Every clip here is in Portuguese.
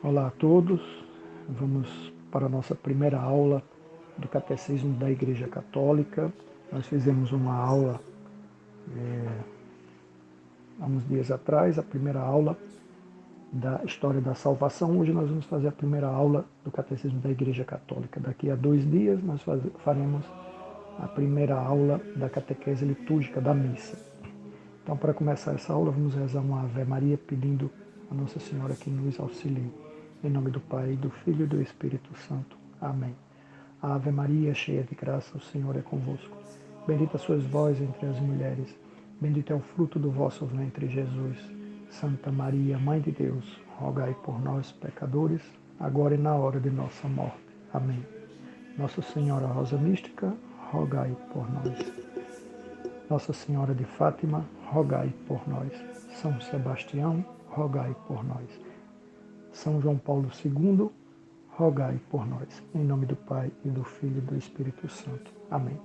Olá a todos, vamos para a nossa primeira aula do Catecismo da Igreja Católica. Nós fizemos uma aula há uns dias atrás, a primeira aula da História da Salvação. Hoje nós vamos fazer a primeira aula do Catecismo da Igreja Católica. Daqui a 2 dias nós faremos a primeira aula da Catequese Litúrgica da Missa. Então, para começar essa aula, vamos rezar uma Ave Maria pedindo a Nossa Senhora que nos auxilie. Em nome do Pai, do Filho e do Espírito Santo. Amém. Ave Maria, cheia de graça, o Senhor é convosco. Bendita sois vós entre as mulheres. Bendito é o fruto do vosso ventre, Jesus. Santa Maria, Mãe de Deus, rogai por nós, pecadores, agora e na hora de nossa morte. Amém. Nossa Senhora Rosa Mística, rogai por nós. Nossa Senhora de Fátima, rogai por nós. São Sebastião, rogai por nós. São João Paulo II, rogai por nós. Em nome do Pai, e do Filho e do Espírito Santo. Amém.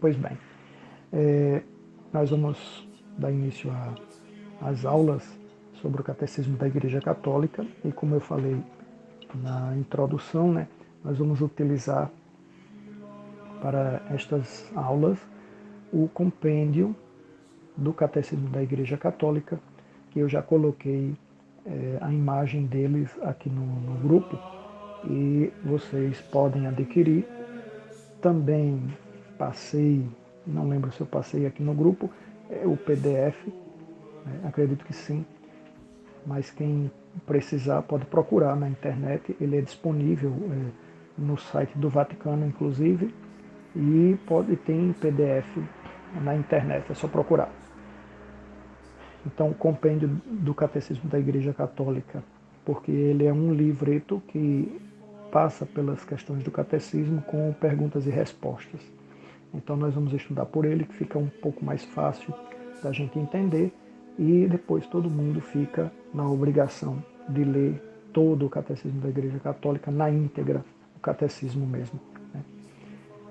Pois bem, nós vamos dar início às aulas sobre o Catecismo da Igreja Católica e, como eu falei na introdução, nós vamos utilizar para estas aulas o compêndio do Catecismo da Igreja Católica, que eu já coloquei a imagem deles aqui no grupo e vocês podem adquirir. Também passei, não lembro se eu passei aqui no grupo, o PDF, acredito que sim, mas quem precisar pode procurar na internet, ele é disponível no site do Vaticano, inclusive, e tem PDF na internet, é só procurar. Então, o compêndio do Catecismo da Igreja Católica, porque ele é um livreto que passa pelas questões do catecismo com perguntas e respostas. Então, nós vamos estudar por ele, que fica um pouco mais fácil da gente entender, e depois todo mundo fica na obrigação de ler todo o Catecismo da Igreja Católica na íntegra, o catecismo mesmo.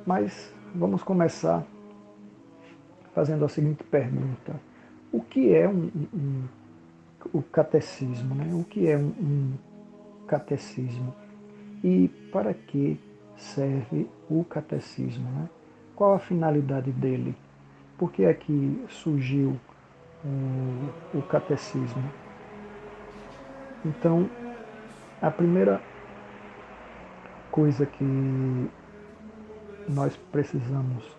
Mas vamos começar fazendo a seguinte pergunta: o que é o catecismo? O que é um catecismo? E para que serve o catecismo? Qual a finalidade dele? Por que é que surgiu o catecismo? Então, a primeira coisa que nós precisamos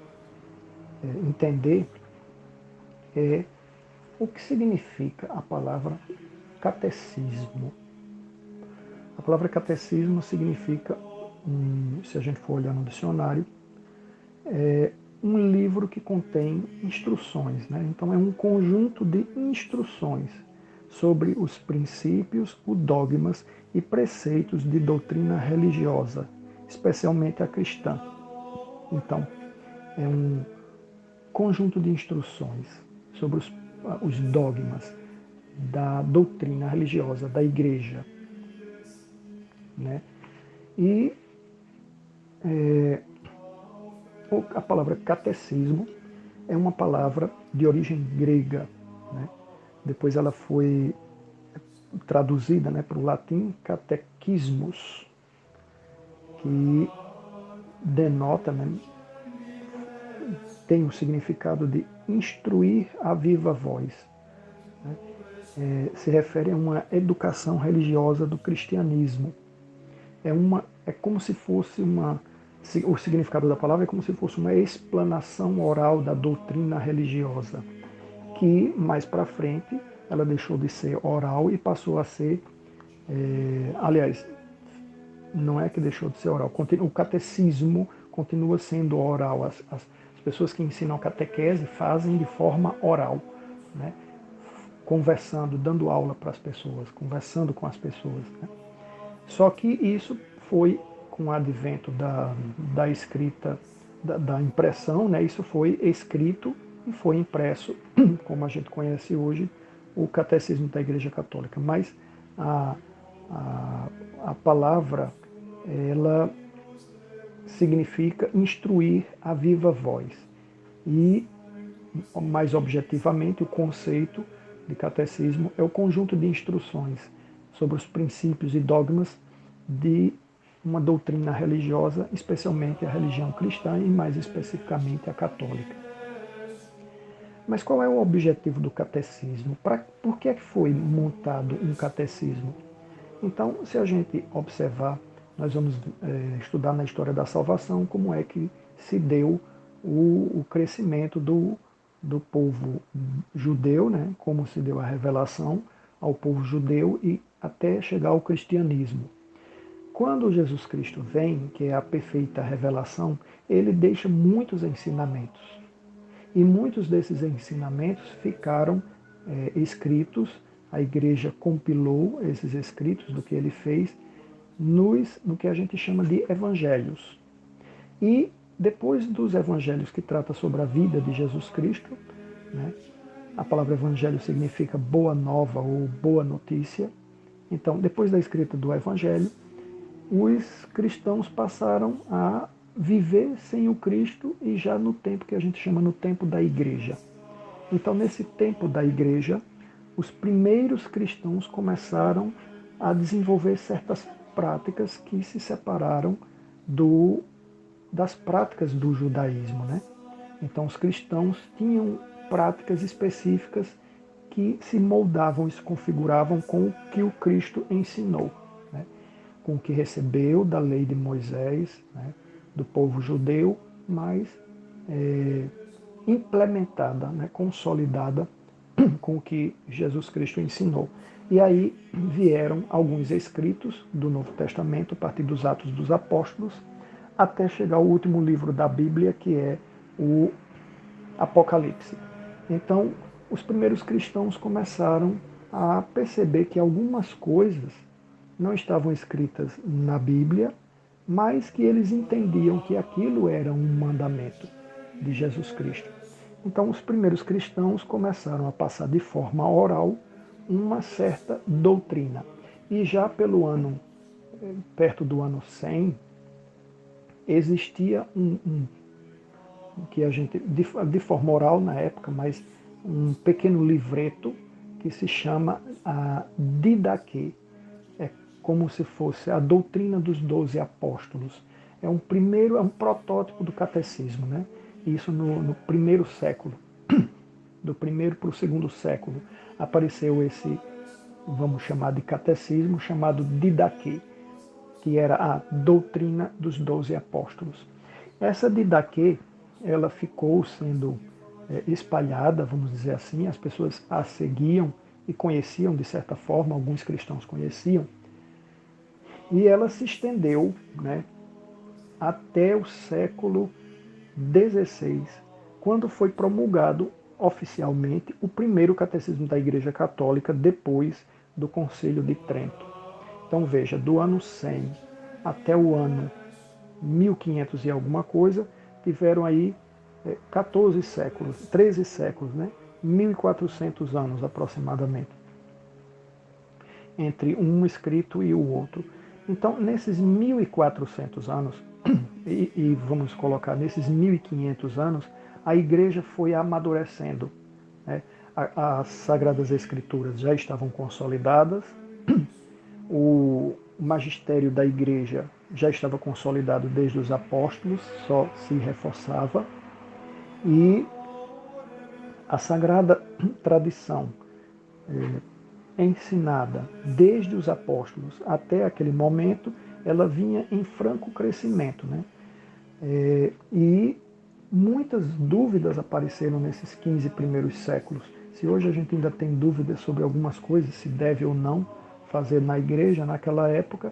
entender é o que significa a palavra catecismo. A palavra catecismo significa, se a gente for olhar no dicionário, um livro que contém instruções. Então é um conjunto de instruções sobre os princípios, os dogmas e preceitos de doutrina religiosa, especialmente a cristã. Então, é um conjunto de instruções sobre os dogmas da doutrina religiosa da Igreja. E a palavra catecismo é uma palavra de origem grega. Depois ela foi traduzida para o latim catequismus, que denota, tem o significado de instruir a viva voz. Se refere a uma educação religiosa do cristianismo. É como se fosse o significado da palavra é como se fosse uma explanação oral da doutrina religiosa, que mais para frente ela deixou de ser oral e passou a ser, aliás, não é que deixou de ser oral, o catecismo continua sendo oral. As pessoas que ensinam catequese fazem de forma oral, conversando, dando aula para as pessoas, conversando com as pessoas. Só que isso foi com o advento da escrita, da impressão, isso foi escrito e foi impresso, como a gente conhece hoje, o Catecismo da Igreja Católica. Mas a palavra, ela significa instruir a viva voz. E, mais objetivamente, o conceito de catecismo é o conjunto de instruções sobre os princípios e dogmas de uma doutrina religiosa, especialmente a religião cristã e mais especificamente a católica. Mas qual é o objetivo do catecismo? Por que é que foi montado um catecismo? Então, se a gente observar, nós vamos estudar na história da salvação como é que se deu o crescimento do povo judeu, né? Como se deu a revelação ao povo judeu e até chegar ao cristianismo. Quando Jesus Cristo vem, que é a perfeita revelação, ele deixa muitos ensinamentos. E muitos desses ensinamentos ficaram escritos, a igreja compilou esses escritos do que ele fez no que a gente chama de evangelhos. E depois dos evangelhos que trata sobre a vida de Jesus Cristo, né, a palavra evangelho significa boa nova ou boa notícia. Então, depois da escrita do evangelho, os cristãos passaram a viver sem o Cristo e já no tempo que a gente chama no tempo da igreja. Então, nesse tempo da igreja, os primeiros cristãos começaram a desenvolver certas práticas que se separaram das práticas do judaísmo, né? Então, os cristãos tinham práticas específicas que se moldavam e se configuravam com o que o Cristo ensinou, né? Com o que recebeu da lei de Moisés, né? Do povo judeu, mas implementada, né? Consolidada com o que Jesus Cristo ensinou. E aí vieram alguns escritos do Novo Testamento, a partir dos Atos dos Apóstolos, até chegar ao último livro da Bíblia, que é o Apocalipse. Então, os primeiros cristãos começaram a perceber que algumas coisas não estavam escritas na Bíblia, mas que eles entendiam que aquilo era um mandamento de Jesus Cristo. Então, os primeiros cristãos começaram a passar de forma oral uma certa doutrina. E já perto do ano 100, existia que a gente, de forma oral na época, mas um pequeno livreto que se chama a Didaquê. É como se fosse a doutrina dos 12 apóstolos. É um protótipo do catecismo, né? Isso no primeiro século. Do primeiro para o segundo século apareceu esse, vamos chamar de catecismo, chamado Didaquê, que era a doutrina dos 12 apóstolos. Essa Didaquê, ela ficou sendo espalhada, vamos dizer assim, as pessoas a seguiam e conheciam de certa forma, alguns cristãos conheciam, e ela se estendeu, né, até o século XVI, quando foi promulgado oficialmente o primeiro catecismo da Igreja Católica depois do Concílio de Trento. Então veja, do ano 100 até o ano 1500 e alguma coisa, tiveram aí 14 séculos, 13 séculos, né? 1400 anos aproximadamente, entre um escrito e o outro. Então, nesses 1400 anos, e vamos colocar nesses 1500 anos, a igreja foi amadurecendo, né? As Sagradas Escrituras já estavam consolidadas, o magistério da igreja já estava consolidado desde os apóstolos, só se reforçava, e a sagrada tradição ensinada desde os apóstolos até aquele momento, ela vinha em franco crescimento, né? E muitas dúvidas apareceram nesses 15 primeiros séculos. Se hoje a gente ainda tem dúvidas sobre algumas coisas, se deve ou não fazer na igreja, naquela época,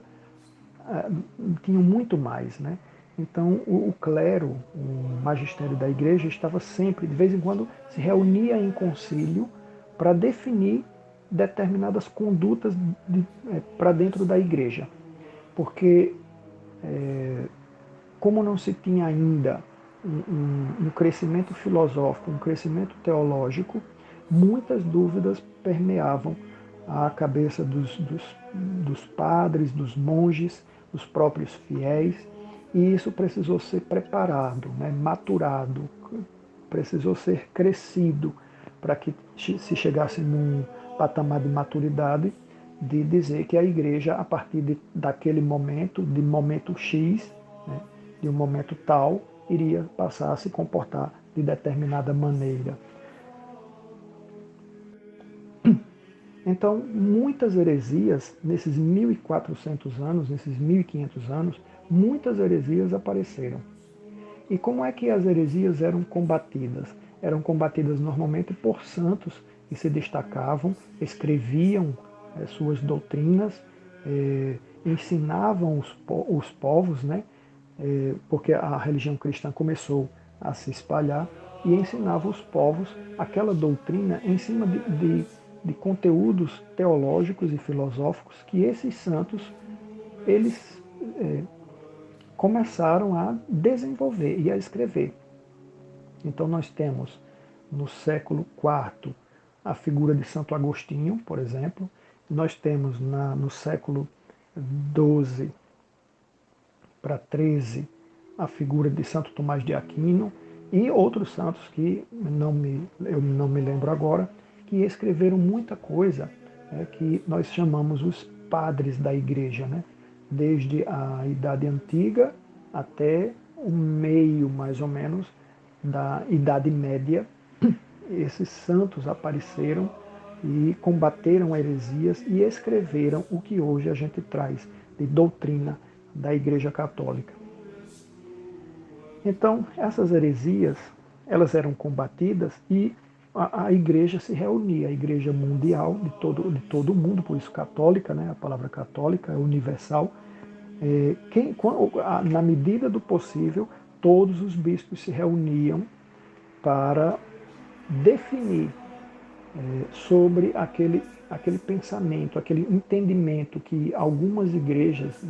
tinham muito mais, né? Então o clero, o magistério da igreja estava sempre, de vez em quando, se reunia em concílio para definir determinadas condutas para dentro da igreja. Porque como não se tinha ainda um crescimento filosófico, um crescimento teológico, muitas dúvidas permeavam a cabeça dos padres, dos monges, dos próprios fiéis, e isso precisou ser preparado, né, maturado, precisou ser crescido para que se chegasse num patamar de maturidade de dizer que a igreja, a partir daquele momento, de momento X, né, de um momento tal, iria passar a se comportar de determinada maneira. Então, muitas heresias, nesses 1400 anos, nesses 1500 anos, muitas heresias apareceram. E como é que as heresias eram combatidas? Eram combatidas normalmente por santos que se destacavam, escreviam suas doutrinas, ensinavam os povos, né? Porque a religião cristã começou a se espalhar, e ensinava os povos aquela doutrina em cima de conteúdos teológicos e filosóficos que esses santos eles começaram a desenvolver e a escrever. Então nós temos no século IV a figura de Santo Agostinho, por exemplo. Nós temos no século XII para XIII a figura de Santo Tomás de Aquino e outros santos que eu não me lembro agora, que escreveram muita coisa, que nós chamamos os padres da igreja, né? Desde a Idade Antiga até o meio, mais ou menos, da Idade Média. Esses santos apareceram e combateram heresias e escreveram o que hoje a gente traz de doutrina da Igreja Católica. Então, essas heresias, elas eram combatidas e a igreja se reunia, a igreja mundial de todo o mundo, por isso católica, né? A palavra católica é universal. Na medida do possível, todos os bispos se reuniam para definir sobre aquele pensamento, aquele entendimento que algumas igrejas,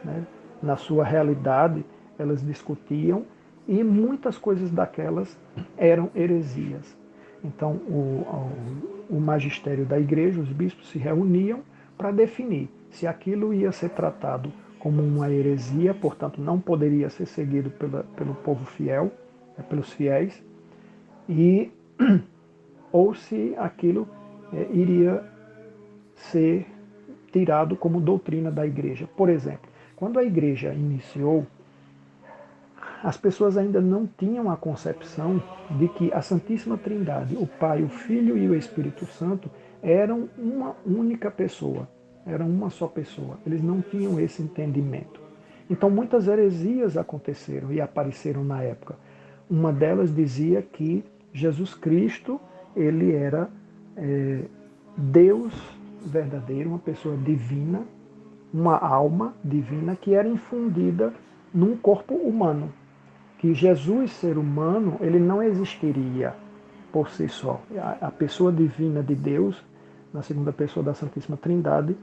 né, na sua realidade, elas discutiam, e muitas coisas daquelas eram heresias. Então, o magistério da igreja, os bispos se reuniam para definir se aquilo ia ser tratado como uma heresia, portanto não poderia ser seguido pelo povo fiel, pelos fiéis, ou se aquilo iria ser tirado como doutrina da igreja. Por exemplo, quando a igreja iniciou, as pessoas ainda não tinham a concepção de que a Santíssima Trindade, o Pai, o Filho e o Espírito Santo, eram uma única pessoa, eram uma só pessoa. Eles não tinham esse entendimento. Então muitas heresias aconteceram e apareceram na época. Uma delas dizia que Jesus Cristo, ele era Deus verdadeiro, uma pessoa divina, uma alma divina que era infundida num corpo humano. Que Jesus, ser humano, ele não existiria por si só. A pessoa divina de Deus, na segunda pessoa da Santíssima Trindade,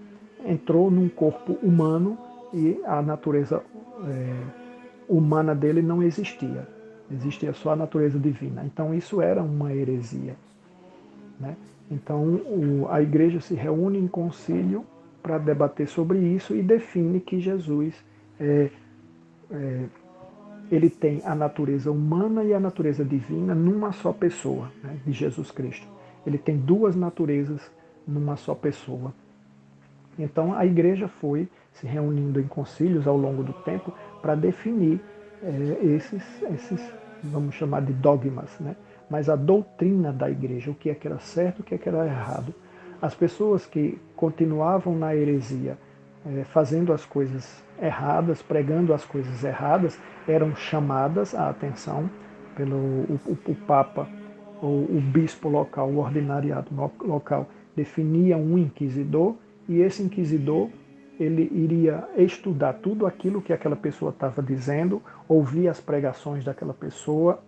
entrou num corpo humano e a natureza humana dele não existia. Existia só a natureza divina. Então isso era uma heresia, né? Então a igreja se reúne em concílio para debater sobre isso e define que Jesus ele tem a natureza humana e a natureza divina numa só pessoa, né, de Jesus Cristo. Ele tem duas naturezas numa só pessoa. Então a igreja foi se reunindo em concílios ao longo do tempo para definir esses, vamos chamar de dogmas, né? Mas a doutrina da igreja, o que é que era certo, o que é que era errado. As pessoas que continuavam na heresia, fazendo as coisas erradas, pregando as coisas erradas, eram chamadas a atenção pelo o Papa, ou o bispo local, o ordinariado local, definia um inquisidor, e esse inquisidor ele iria estudar tudo aquilo que aquela pessoa estava dizendo, ouvir as pregações daquela pessoa,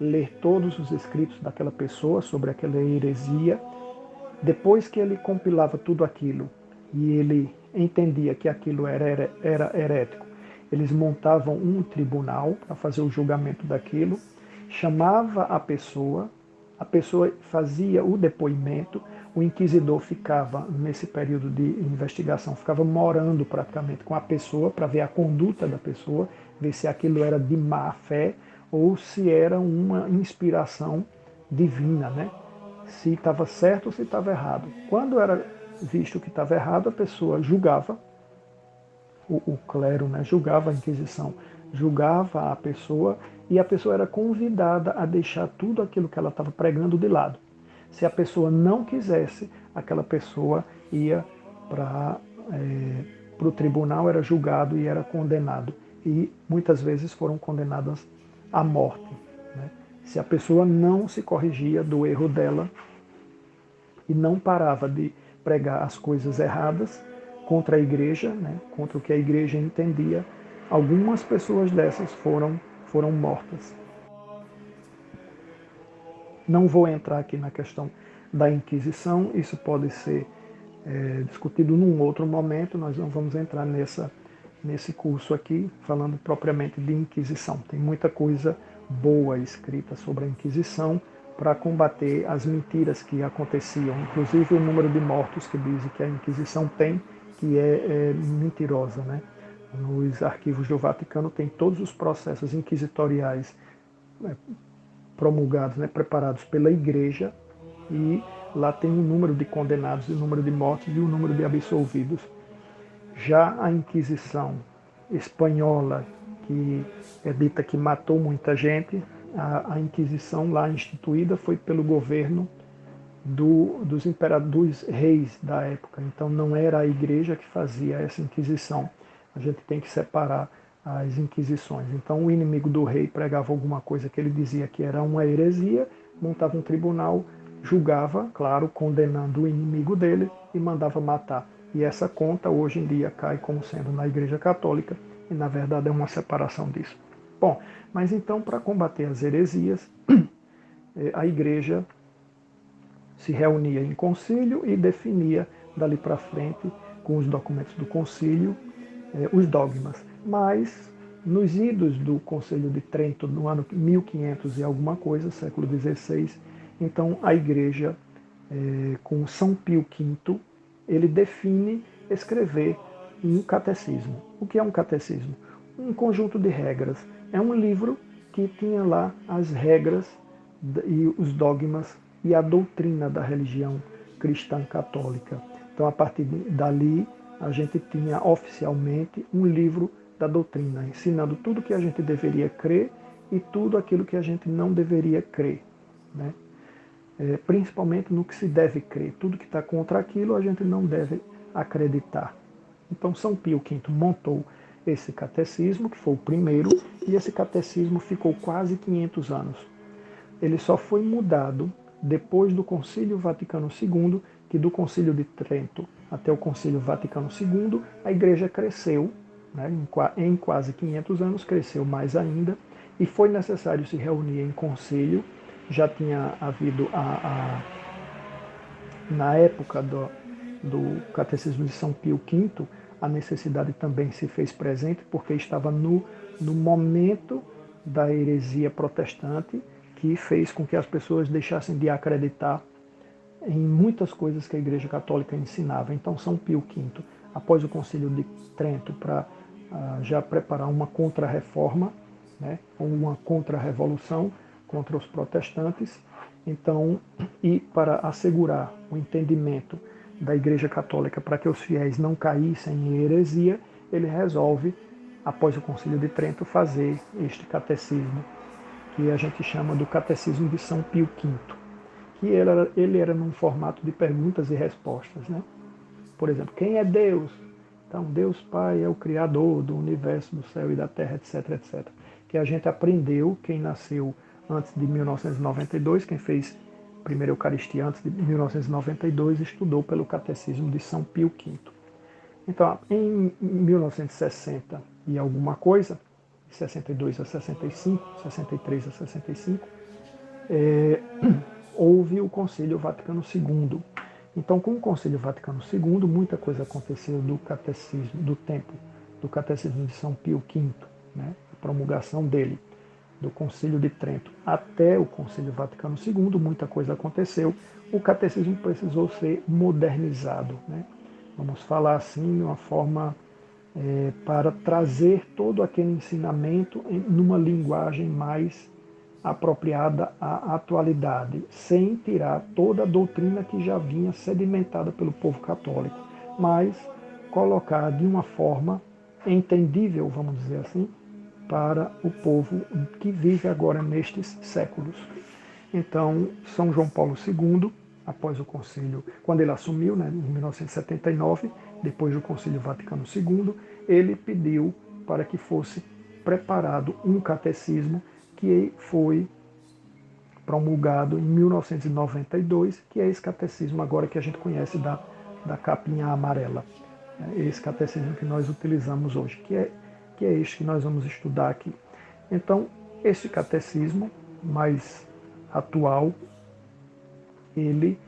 ler todos os escritos daquela pessoa sobre aquela heresia. Depois que ele compilava tudo aquilo e ele entendia que aquilo era herético, eles montavam um tribunal para fazer o julgamento daquilo, chamava a pessoa fazia o depoimento, o inquisidor ficava, nesse período de investigação, ficava morando praticamente com a pessoa para ver a conduta da pessoa, ver se aquilo era de má fé ou se era uma inspiração divina, né? Se estava certo ou se estava errado. Quando era visto que estava errado, a pessoa julgava, o clero, né, julgava a Inquisição, julgava a pessoa, e a pessoa era convidada a deixar tudo aquilo que ela estava pregando de lado. Se a pessoa não quisesse, aquela pessoa ia para o tribunal, era julgado e era condenado. E muitas vezes foram condenadas à morte, né? Se a pessoa não se corrigia do erro dela e não parava de pregar as coisas erradas contra a igreja, né, contra o que a igreja entendia, algumas pessoas dessas foram mortas. Não vou entrar aqui na questão da Inquisição, isso pode ser discutido num outro momento, nós não vamos entrar nesse curso aqui, falando propriamente de Inquisição. Tem muita coisa boa escrita sobre a Inquisição para combater as mentiras que aconteciam, inclusive o número de mortos que dizem que a Inquisição tem, que é mentirosa, né? Nos arquivos do Vaticano tem todos os processos inquisitoriais promulgados, né, preparados pela Igreja, e lá tem o número de condenados, o número de mortos e o número de absolvidos. Já a Inquisição espanhola, que é dita que matou muita gente, a Inquisição lá instituída foi pelo governo dos imperadores, reis da época. Então não era a igreja que fazia essa Inquisição. A gente tem que separar as Inquisições. Então o inimigo do rei pregava alguma coisa que ele dizia que era uma heresia, montava um tribunal, julgava, claro, condenando o inimigo dele e mandava matar. E essa conta hoje em dia cai como sendo na Igreja Católica, e na verdade é uma separação disso. Bom, mas então para combater as heresias, a Igreja se reunia em concílio e definia dali para frente, com os documentos do concílio, os dogmas. Mas nos idos do Concílio de Trento, no ano 1500 e alguma coisa, século XVI, então a Igreja, com São Pio V, ele define escrever um catecismo. O que é um catecismo? Um conjunto de regras. É um livro que tinha lá as regras e os dogmas e a doutrina da religião cristã católica. Então, a partir dali, a gente tinha oficialmente um livro da doutrina, ensinando tudo que a gente deveria crer e tudo aquilo que a gente não deveria crer, né? Principalmente no que se deve crer. Tudo que está contra aquilo a gente não deve acreditar. Então São Pio V montou esse catecismo, que foi o primeiro, e esse catecismo ficou quase 500 anos. Ele só foi mudado depois do Concílio Vaticano II, que do Concílio de Trento até o Concílio Vaticano II, a Igreja cresceu, né, em quase 500 anos, cresceu mais ainda, e foi necessário se reunir em concílio. Já tinha havido, na época do Catecismo de São Pio V, a necessidade também se fez presente, porque estava no momento da heresia protestante, que fez com que as pessoas deixassem de acreditar em muitas coisas que a Igreja Católica ensinava. Então São Pio V, após o Concílio de Trento, para já preparar uma contra-reforma, né, ou uma contra-revolução contra os protestantes, então, e para assegurar o entendimento da Igreja Católica para que os fiéis não caíssem em heresia, ele resolve, após o Concílio de Trento, fazer este catecismo, que a gente chama do Catecismo de São Pio V, que ele era num formato de perguntas e respostas, né? Por exemplo, quem é Deus? Então, Deus Pai é o Criador do universo, do céu e da terra, etc, etc. Que a gente aprendeu, quem nasceu antes de 1992, quem fez a primeira Eucaristia antes de 1992, estudou pelo Catecismo de São Pio V. Então, em 1960 e alguma coisa, 62 a 65, 63 a 65, houve o Concílio Vaticano II. Então, com o Concílio Vaticano II, muita coisa aconteceu do catecismo, do tempo do Catecismo de São Pio V, né, a promulgação dele, do Concílio de Trento até o Concílio Vaticano II, muita coisa aconteceu. O catecismo precisou ser modernizado, né? Vamos falar assim, de uma forma para trazer todo aquele ensinamento numa linguagem mais apropriada à atualidade, sem tirar toda a doutrina que já vinha sedimentada pelo povo católico, mas colocar de uma forma entendível, vamos dizer assim, para o povo que vive agora nestes séculos. Então, São João Paulo II, após o concílio, quando ele assumiu, né, em 1979, depois do concílio Vaticano II, ele pediu para que fosse preparado um catecismo que foi promulgado em 1992, que é esse catecismo agora que a gente conhece da capinha amarela. É esse catecismo que nós utilizamos hoje, que é este que nós vamos estudar aqui. Então, este catecismo mais atual, ele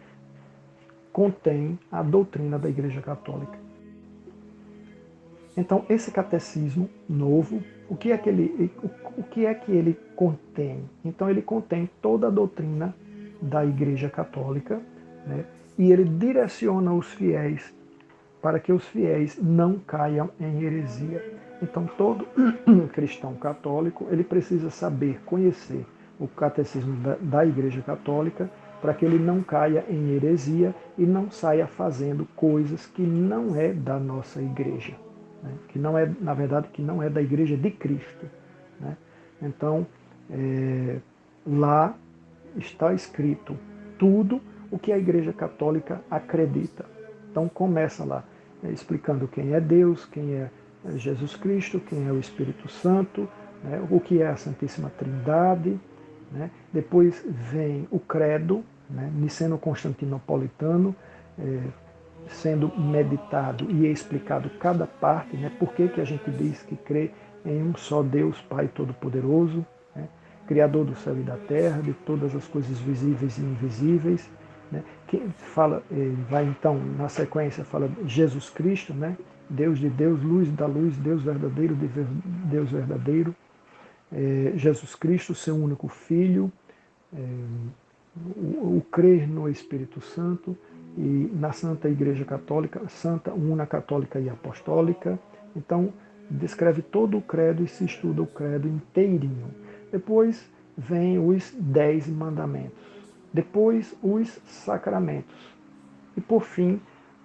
contém a doutrina da Igreja Católica. Então, esse catecismo novo, o que é que ele contém? Então, ele contém toda a doutrina da Igreja Católica, né? E ele direciona os fiéis para que os fiéis não caiam em heresia. Então, todo cristão católico, ele precisa saber, conhecer o catecismo da Igreja Católica, para que ele não caia em heresia e não saia fazendo coisas que não é da nossa igreja, né? Que não é, na verdade, que não é da Igreja de Cristo, né? Então, lá está escrito tudo o que a Igreja Católica acredita. Então começa lá, explicando quem é Deus, quem é Jesus Cristo, quem é o Espírito Santo, né? O que é a Santíssima Trindade, né? Depois vem o credo, né? Niceno-Constantinopolitano, sendo meditado e explicado cada parte, né? Por que a gente diz que crê em um só Deus, Pai Todo-Poderoso, né? Criador do céu e da terra, de todas as coisas visíveis e invisíveis, né? Que fala, vai então na sequência, fala Jesus Cristo, né? Deus de Deus, luz da luz, Deus verdadeiro de Deus verdadeiro, Jesus Cristo, seu único Filho, o crer no Espírito Santo e na Santa Igreja Católica, Santa, Una, Católica e Apostólica. Então, descreve todo o credo e se estuda o credo inteirinho. Depois vem os 10 mandamentos. Depois, os sacramentos. E, por fim,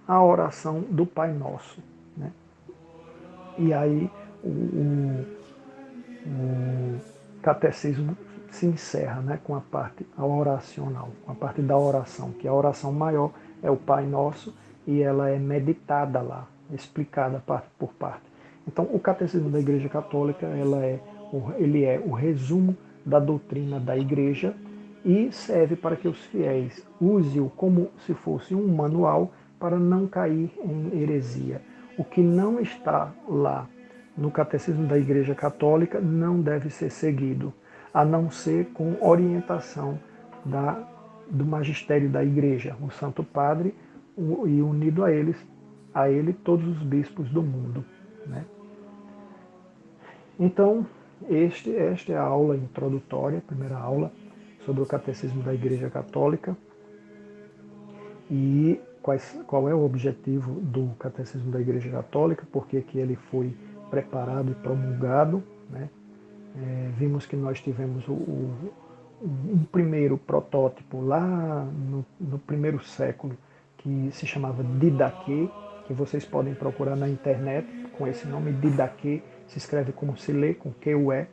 a oração do Pai Nosso, né? E aí, o catecismo se encerra, né, com a parte oracional, com a parte da oração, que a oração maior é o Pai Nosso e ela é meditada lá, explicada parte por parte. Então, o catecismo da Igreja Católica ele é o resumo da doutrina da Igreja e serve para que os fiéis usem-o como se fosse um manual para não cair em heresia. O que não está lá no catecismo da Igreja Católica não deve ser seguido, a não ser com orientação do magistério da Igreja, o Santo Padre, e unido a ele todos os bispos do mundo, né? Então, esta é a aula introdutória, a primeira aula sobre o catecismo da Igreja Católica e qual é o objetivo do catecismo da Igreja Católica, por que ele foi preparado e promulgado, né? Vimos que nós tivemos um primeiro protótipo lá no primeiro século, que se chamava Didaquê, que vocês podem procurar na internet com esse nome. Didaquê se escreve como se lê, com Q-U-E,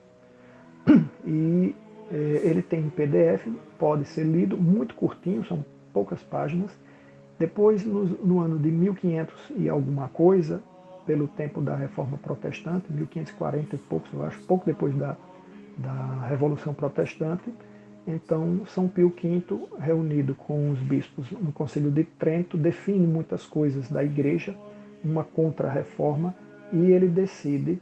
e ele tem em PDF, pode ser lido, muito curtinho, são poucas páginas. Depois, no ano de 1500 e alguma coisa, pelo tempo da Reforma Protestante, 1540 e poucos, eu acho, pouco depois da Revolução Protestante, então São Pio V, reunido com os bispos no Concílio de Trento, define muitas coisas da Igreja, uma contra-reforma, e ele decide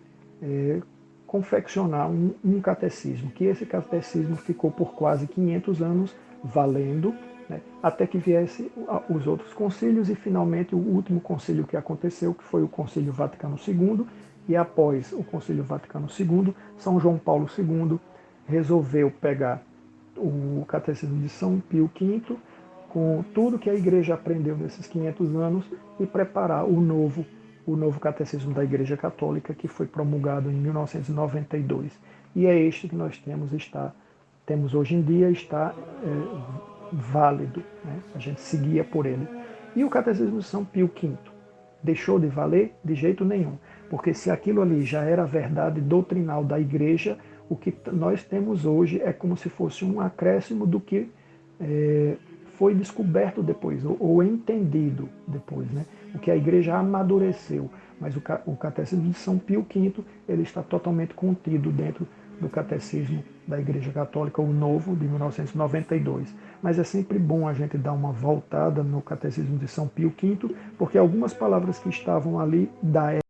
confeccionar um catecismo, que esse catecismo ficou por quase 500 anos valendo, né, até que viesse os outros concílios e finalmente o último concílio que aconteceu, que foi o Concílio Vaticano II, e após o Concílio Vaticano II, São João Paulo II resolveu pegar o catecismo de São Pio V, com tudo que a Igreja aprendeu nesses 500 anos, e preparar o novo catecismo da Igreja Católica, que foi promulgado em 1992. E é este que nós temos, está temos hoje em dia está válido, né? A gente seguia por ele. E o Catecismo de São Pio V deixou de valer? De jeito nenhum, porque se aquilo ali já era a verdade doutrinal da Igreja, o que nós temos hoje é como se fosse um acréscimo do que foi descoberto depois, ou entendido depois, né? O que a Igreja amadureceu. Mas o Catecismo de São Pio V ele está totalmente contido dentro do Catecismo da Igreja Católica, o novo, de 1992. Mas é sempre bom a gente dar uma voltada no Catecismo de São Pio V, porque algumas palavras que estavam ali da